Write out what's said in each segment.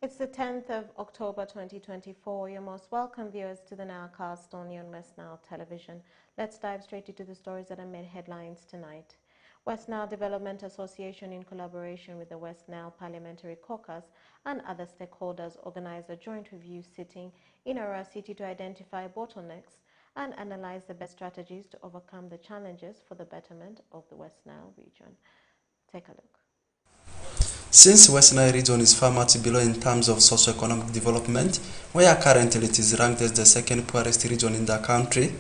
It's the 10th of October 2024. You're most welcome, viewers, to the Nilecast on West Nile Television. Let's dive straight into the stories that have made headlines tonight. West Nile Development Association, in collaboration with the West Nile Parliamentary Caucus and other stakeholders, organized a joint review sitting in Arua City to identify bottlenecks and analyze the best strategies to overcome the challenges for the betterment of the West Nile region. Take a look. Since West Nile region is far much below in terms of socio-economic development, where currently it is ranked as the second poorest region in the country,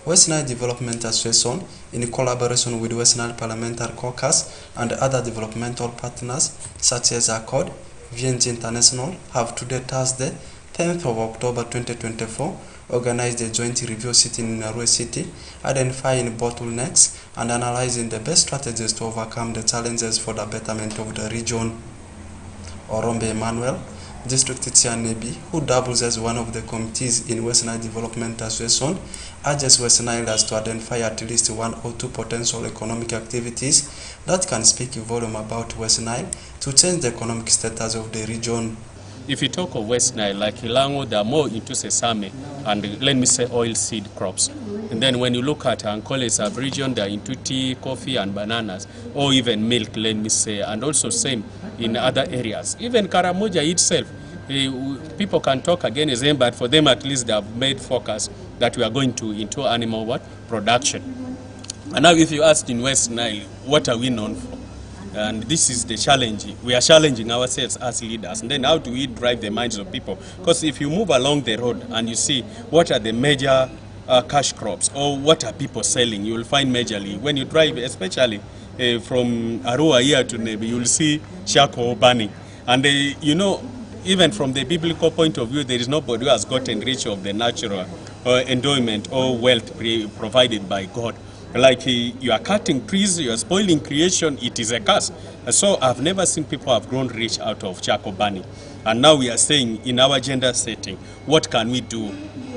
West Nile Development Association, in collaboration with West Nile Parliamentary Caucus and other developmental partners such as Accord, VNG International, have today Thursday, 10th of October 2024, organized a joint review sitting in Arua City, identifying bottlenecks and analyzing the best strategies to overcome the challenges for the betterment of the region. Orombe Emmanuel, District Chair Nebi, who doubles as one of the committees in West Nile Development Association, urges West Nilers to identify at least one or two potential economic activities that can speak volume about West Nile to change the economic status of the region. If you talk of West Nile, like Ilango, they are more into sesame and, let me say, oilseed crops. And then when you look at Ankole sub-region, they are into tea, coffee, and bananas, or even milk, let me say, and also same in other areas. Even Karamoja itself, people can talk against them, but for them at least they have made focus that we are going to into animal production. And now if you ask in West Nile, what are we known for? And this is the challenge. We are challenging ourselves as leaders. And then how do we drive the minds of people? Because if you move along the road and you see what are the major cash crops or what are people selling, you will find majorly. When you drive, especially from Arua here to Nebi, you will see charcoal burning. And you know, even from the biblical point of view, there is nobody who has gotten rich of the natural endowment or wealth provided by God. Like you are cutting trees, you are spoiling creation, it is a curse. So I've never seen people have grown rich out of charcoal burning. And now we are saying in our gender setting, what can we do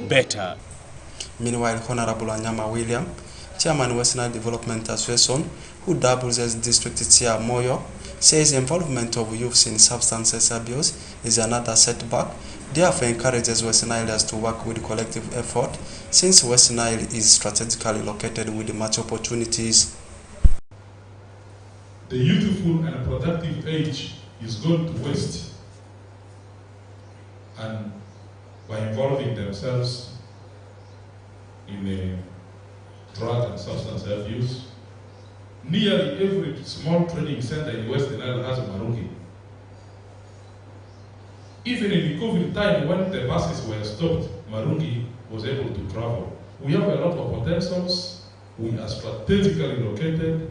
better? Meanwhile, Honorable Anyama William, Chairman West Nile Development Association, who doubles as District Chair Moyo, says involvement of youths in substance abuse is another setback. Therefore, encourages West Nilers to work with collective effort, since West Nile is strategically located with much opportunities. The youthful and productive age is going to waste, and by involving themselves in a drug and substance abuse, nearly every small training center in West Nile has a Marungi. Even in the COVID time, when the buses were stopped, Marungi was able to travel. We have a lot of potentials. We are strategically located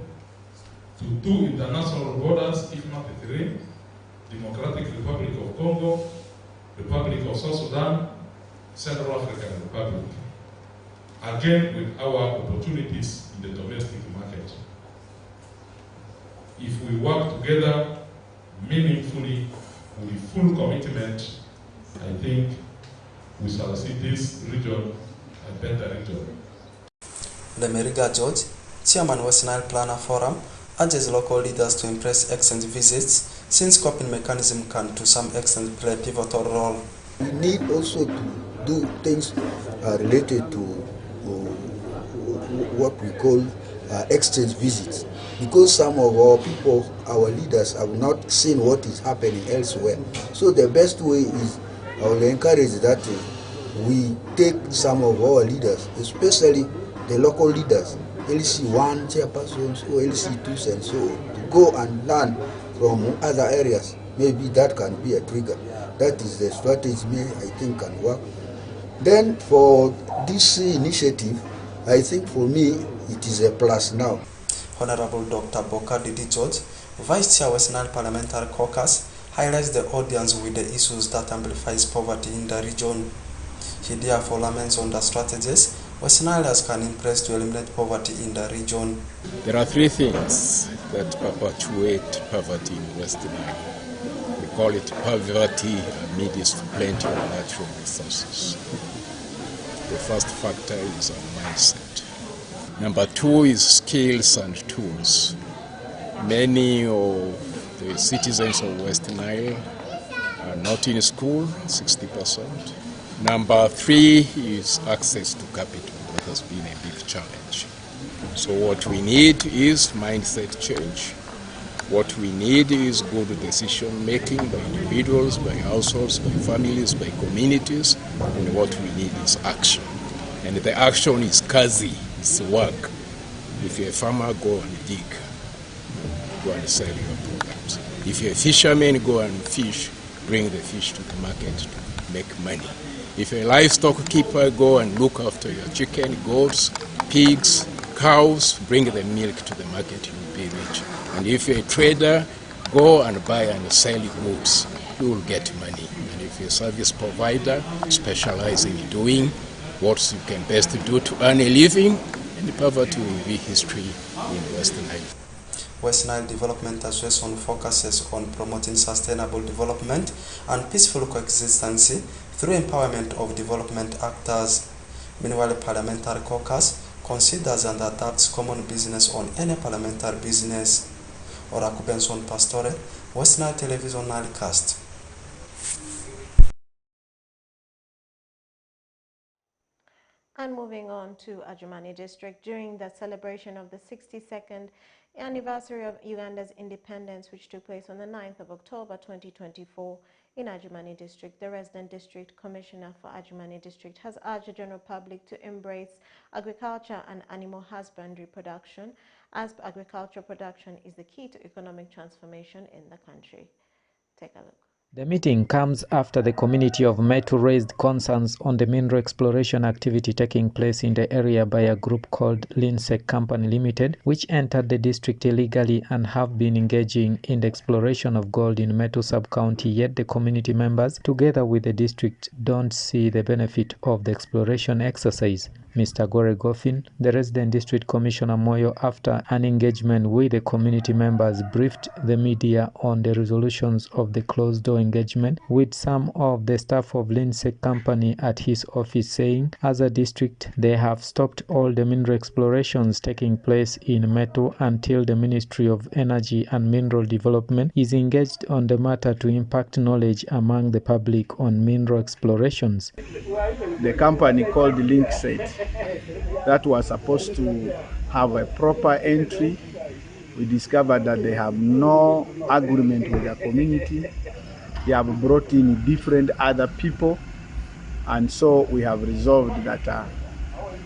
to two international borders, if not the three: Democratic Republic of Congo, Republic of South Sudan, Central African Republic. Again, with our opportunities in the domestic market. If we work together meaningfully, with full commitment, I think we shall see this region a better region. Lemeriga George, Chairman West Nile Planner Forum, urges local leaders to embrace exchange visits, since coping mechanism can to some extent play a pivotal role. We need also to do things related to what we call exchange visits, because some of our people, our leaders, have not seen what is happening elsewhere. So the best way is, I will encourage that we take some of our leaders, especially the local leaders, LC1 chairpersons or LC2s and so on, to go and learn from other areas. Maybe that can be a trigger. That is the strategy I think can work. Then for this initiative, I think for me it is a plus now. Honorable Dr. Boka Didi George, Vice Chair West Nile Parliamentary Caucus, highlights the audience with the issues that amplifies poverty in the region. He therefore laments on the strategies West Nilers can embrace to eliminate poverty in the region. There are three things that perpetuate poverty in West Nile. We call it poverty amidst plenty of natural resources. The first factor is our mindset. Number two is skills and tools. Many of the citizens of West Nile are not in school, 60%. Number 3 is access to capital. That has been a big challenge. So what we need is mindset change. What we need is good decision making by individuals, by households, by families, by communities, and what we need is action. And the action is kazi, it's work. If you're a farmer, go and dig, go and sell your products. If you're a fisherman, go and fish, bring the fish to the market to make money. If you're a livestock keeper, go and look after your chicken, goats, pigs, cows, bring the milk to the market, you'll be rich. And if you're a trader, go and buy and sell goods, you will get money. And if you're a service provider, specialize in doing what you can best do to earn a living, and poverty will be history in West Nile. West Nile Development Association focuses on promoting sustainable development and peaceful coexistence through empowerment of development actors. Meanwhile, the Parliamentary Caucus considers and adapts common business on any parliamentary business. Oraku Benson Pastore, West Nile Television Nilecast. And moving on to Adjumani District, during the celebration of the 62nd anniversary of Uganda's independence, which took place on the 9th of October 2024 in Adjumani District, the resident district commissioner for Adjumani District has urged the general public to embrace agriculture and animal husbandry production, as agricultural production is the key to economic transformation in the country. Take a look. The meeting comes after the community of Metu raised concerns on the mineral exploration activity taking place in the area by a group called Linsec Company Limited, which entered the district illegally and have been engaging in the exploration of gold in Metu sub-county, yet the community members, together with the district, don't see the benefit of the exploration exercise. Mr. Gore Goffin, the resident district commissioner Moyo, after an engagement with the community members, briefed the media on the resolutions of the closed-door engagement with some of the staff of Linsec Company at his office, saying, as a district, they have stopped all the mineral explorations taking place in Metu until the Ministry of Energy and Mineral Development is engaged on the matter to impact knowledge among the public on mineral explorations. The company called Linkset that was supposed to have a proper entry, we discovered that they have no agreement with the community. They have brought in different other people, and so we have resolved that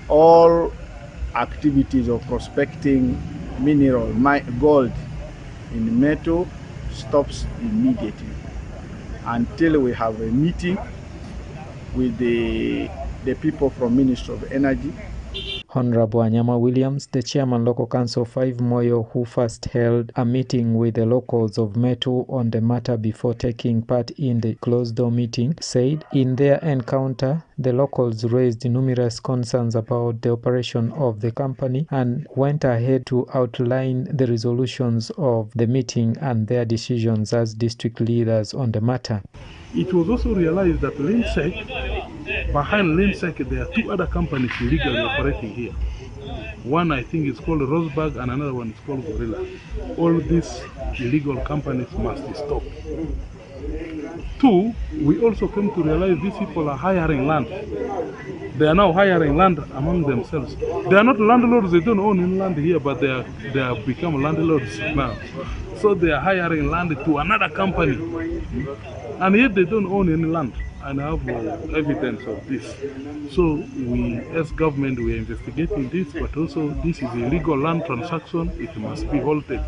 all activities of prospecting mineral, gold in Metu stops immediately until we have a meeting with the people from Ministry of Energy. Honorable Anyama Williams, the chairman local council 5 Moyo, who first held a meeting with the locals of Metu on the matter before taking part in the closed-door meeting, said in their encounter, the locals raised numerous concerns about the operation of the company and went ahead to outline the resolutions of the meeting and their decisions as district leaders on the matter. It was also realized that behind Linsec, there are 2 other companies illegally operating here. One, I think, is called Roseburg, and another one is called Gorilla. All these illegal companies must stop. 2, we also came to realize these people are hiring land. They are now hiring land among themselves. They are not landlords, they don't own any land here, but they have become landlords now. So they are hiring land to another company, and yet they don't own any land. And I have evidence of this. So we, as government, we are investigating this, but also this is illegal land transaction. It must be halted.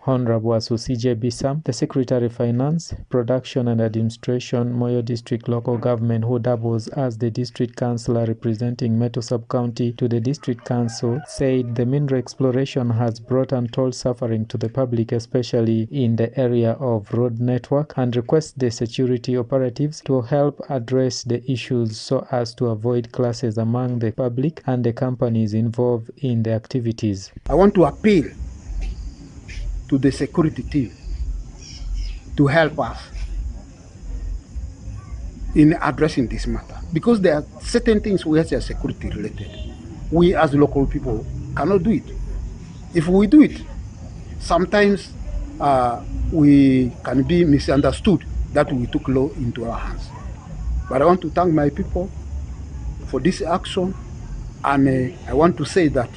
Honorable Asusije Bisam, the Secretary of Finance, Production and Administration, Moyo District Local Government, who doubles as the District Councillor representing Metu Sub-County to the District Council, said the mineral exploration has brought untold suffering to the public, especially in the area of road network, and requests the security operatives to help address the issues so as to avoid clashes among the public and the companies involved in the activities. I want to appeal to the security team to help us in addressing this matter, because there are certain things which are security related. We as local people cannot do it. If we do it, sometimes we can be misunderstood that we took law into our hands. But I want to thank my people for this action, and I want to say that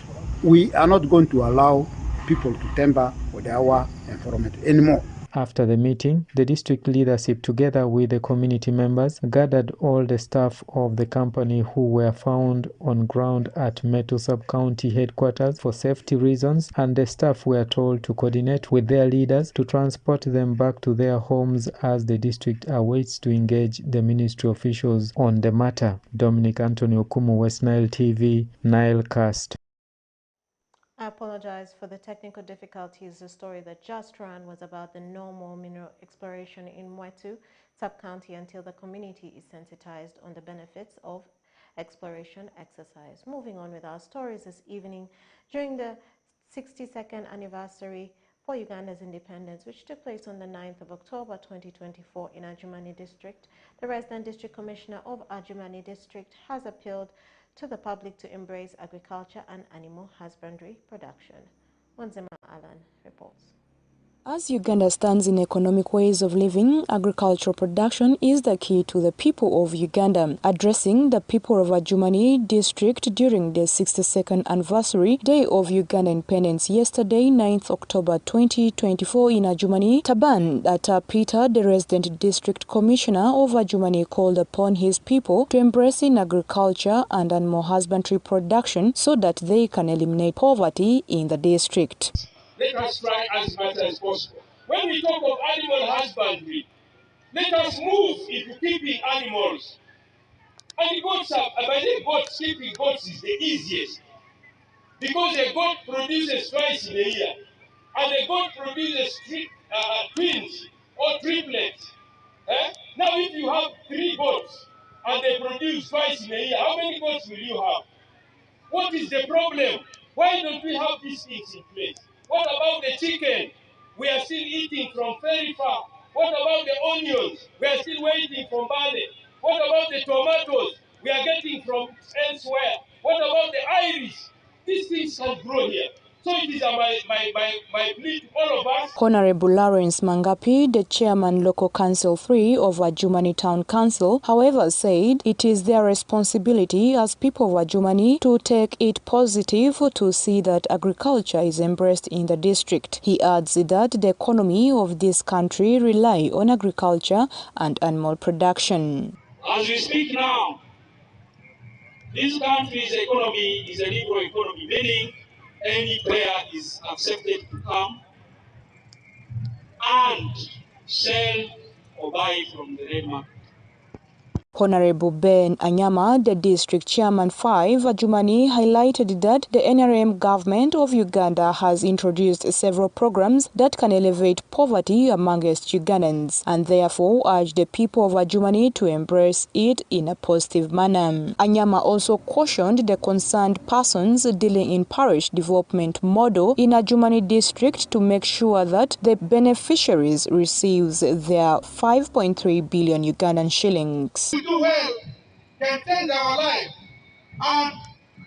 we are not going to allow people to tamper with our environment anymore. After the meeting, the district leadership, together with the community members, gathered all the staff of the company who were found on ground at Metu Sub-County headquarters for safety reasons, and the staff were told to coordinate with their leaders to transport them back to their homes as the district awaits to engage the ministry officials on the matter. Dominic Anthony Okumu, West Nile TV, Nile Cast. I apologize for the technical difficulties. The story that just ran was about the no more mineral exploration in Mwetu sub-county until the community is sensitized on the benefits of exploration exercise. Moving on with our stories this evening, during the 62nd anniversary for Uganda's independence, which took place on the 9th of October 2024 in Adjumani district, the resident district commissioner of Adjumani district has appealed to the public to embrace agriculture and animal husbandry production. Monzema Alan reports. As Uganda stands in economic ways of living, agricultural production is the key to the people of Uganda. Addressing the people of Adjumani district during the 62nd anniversary day of Uganda independence yesterday, 9th October 2024 in Adjumani, Taban Data Peter, the resident district commissioner of Adjumani, called upon his people to embrace in agriculture and animal husbandry production so that they can eliminate poverty in the district. Let us try as much as possible. When we talk of animal husbandry, let us move into keeping animals. And goats are, by the goats, keeping goats is the easiest. Because a goat produces twice in a year. And a goat produces twins or triplets. Now if you have 3 goats and they produce twice in a year, how many goats will you have? What is the problem? Why don't we have these things in place? What about the chicken? We are still eating from very far. What about the onions? We are still waiting from Bale. What about the tomatoes? We are getting from elsewhere. What about the iris? These things can grow here. So it is my plea to all of us. Honorable Lawrence Mangapi, the chairman local council 3 of Adjumani Town Council, however, said it is their responsibility as people of Adjumani to take it positive to see that agriculture is embraced in the district. He adds that the economy of this country rely on agriculture and animal production. As we speak now, this country's economy is a liberal economy, meaning any player is accepted to come and sell or buy from the red market. Honorable Ben Anyama, the district chairman 5, Adjumani, highlighted that the NRM government of Uganda has introduced several programs that can elevate poverty amongst Ugandans and therefore urged the people of Adjumani to embrace it in a positive manner. Anyama also cautioned the concerned persons dealing in parish development model in Adjumani district to make sure that the beneficiaries receives their 5.3 billion Ugandan shillings. Do well can change our life, and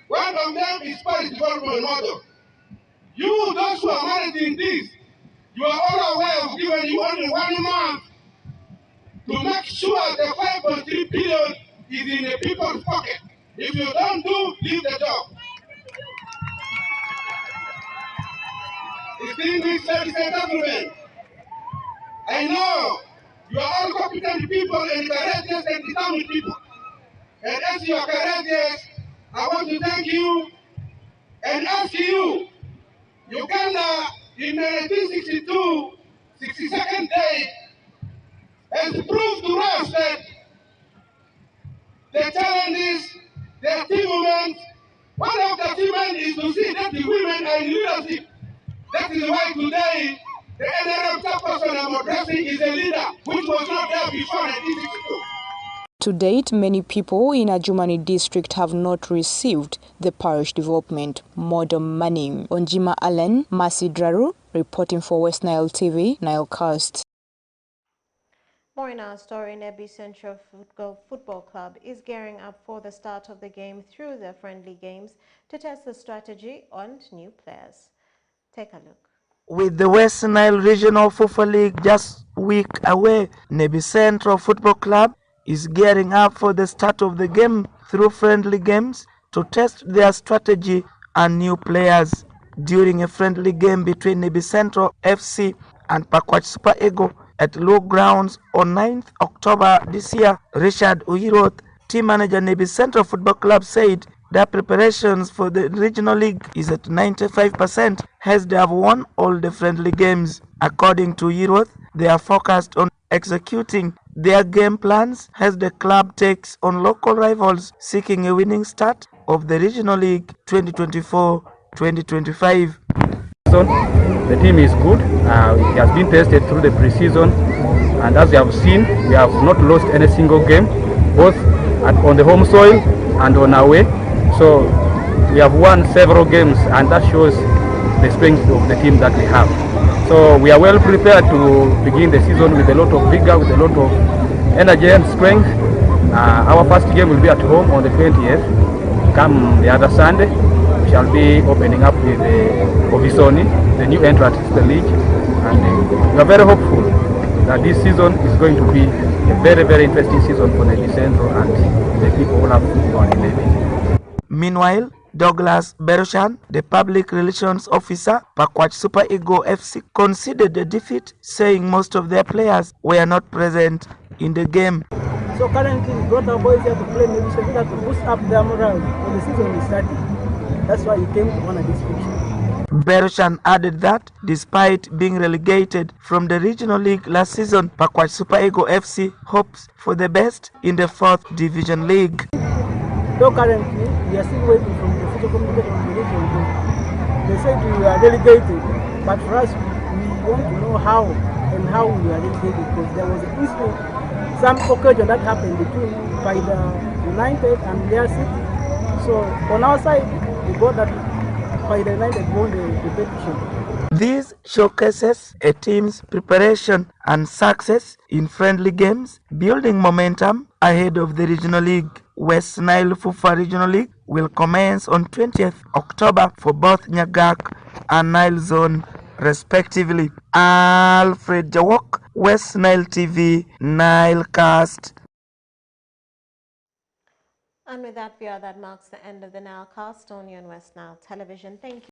one of them is parish development model. You, those who are managing this, you are all aware of giving you only 1 month to make sure the 5.3 billion is in the people's pocket. If you don't do, leave the job. Distinguished ladies and gentlemen, I know you are all competent people and courageous and determined people. And as you are courageous, I want to thank you and ask you, Uganda in 1962, 62nd day, has proved to us that the challenges, the achievements, one of the achievements is to see that the women are in leadership. That is why today the NRM chairperson I'm addressing is a leader, which was not there before 1962. To date, many people in Adjumani district have not received the parish development model money. Onjima Allen, Masi Draru, reporting for West Nile TV, Nilecast. More in our story, Nebi Central Football Club is gearing up for the start of the game through their friendly games to test the strategy on new players. Take a look. With the West Nile Regional Football League just a week away, Nebi Central Football Club is gearing up for the start of the game through friendly games to test their strategy and new players. During a friendly game between Nebi Central FC and Pakwach Super Eagle at Low Grounds on 9th October this year, Richard Uiroth, team manager Nebi Central Football Club, said their preparations for the regional league is at 95% as they have won all the friendly games. According to Uiroth, they are focused on executing their game plans as the club takes on local rivals seeking a winning start of the regional league 2024-2025. The team is good. It has been tested through the pre-season, and as you have seen, we have not lost any single game, both on the home soil and on away. So we have won several games, and that shows the strength of the team that we have. So we are well prepared to begin the season with a lot of vigor, with a lot of energy and strength. Our first game will be at home on the 20th. Come the other Sunday, we shall be opening up with Ovisoni, the new entrant to the league, and we are very hopeful that this season is going to be a very, very interesting season for Nebi Central and the people who have football in Nebi. Meanwhile, Douglas Beroshan, the public relations officer, Pakwach Super Eagle FC, conceded the defeat, saying most of their players were not present in the game. So currently we brought our boys here to play Nebi so that to boost up their morale when the season is starting. That's why he came to honor this fixture. Beroshan added that despite being relegated from the regional league last season, Pakwach Super Eagle FC hopes for the best in the 4th Division League. Though currently we are still waiting from the official communication of the region. They said we are relegated, but for us we want to know how we are relegated, because there was some occasion that happened between Paida United and their city. So on our side, we got that Paida United won the petition. This showcases a team's preparation and success in friendly games, building momentum ahead of the regional league. West Nile Fufa Regional League will commence on 20th October for both Nyagak and Nile Zone respectively. Alfred Jawok, West Nile TV, Nilecast. And with that, that marks the end of the Nilecast on West Nile Television. Thank you.